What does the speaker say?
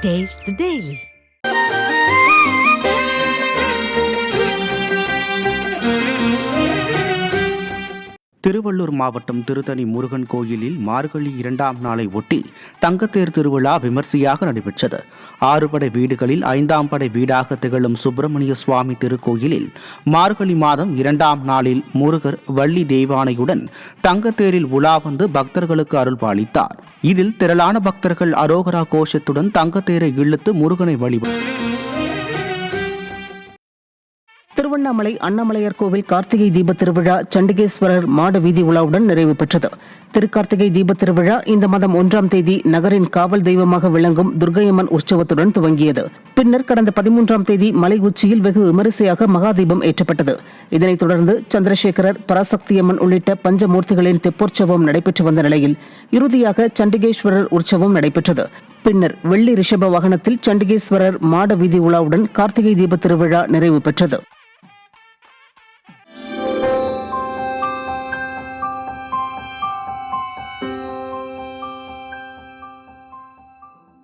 Taste the Daily. Tiruvallur மாவட்டம் திருத்தணி முருகன் கோயிலில் மார்கழி 2ஆம் நாளை ஒட்டி தங்கத்தேர் திருவிழா விமர்சையாக நடைபெற்றது. 6 படை வீடுகளில் 5ஆம் படை வீடாக திகழும் சுப்பிரமணிய சுவாமி திருக்கோயிலில் மார்கழி மாதம் 2ஆம் நாளில் முருகர் வள்ளி தெய்வானையுடன் தங்கத்தேரில் உலா வந்து பக்தர்களுக்கு அருள் பாலித்தார். இதில் திரளான பக்தர்கள் அரோகரா கோஷத்துடன் தங்கத்தேரை இழுத்து முருகனை வழிபட்டார். திருவண்ணாமலை அண்ணாமலையார் கோவில் கார்த்திகை தீப திருவிழா சண்டிகேஸ்வரர் மாட வீதி உலாவுடன் நிறைவு பெற்றது. திருக்கார்த்திகை தீப திருவிழா இந்த மாதம் 1ஆம் தேதி நகரின் காவல் தெய்வமாக விளங்கும் துர்க்கையம்மன் உற்சவத்துடன் துவங்கியது. பின்னர் கடந்த 13ஆம் தேதி மலை உச்சியில் வெகு விமரிசையாக மகாதீபம் ஏற்றப்பட்டது. இதனைத் தொடர்ந்து சந்திரசேகரர், பராசக்தியம்மன் உள்ளிட்ட பஞ்சமூர்த்திகளின் தெப்போற்சவம் நடைபெற்று வந்த நிலையில் இறுதியாக சண்டிகேஸ்வரர் உற்சவம் நடைபெற்றது. பின்னர் வெள்ளி ரிஷப வாகனத்தில் சண்டிகேஸ்வரர் மாட வீதி உலாவுடன் கார்த்திகை தீப திருவிழா நிறைவு பெற்றது.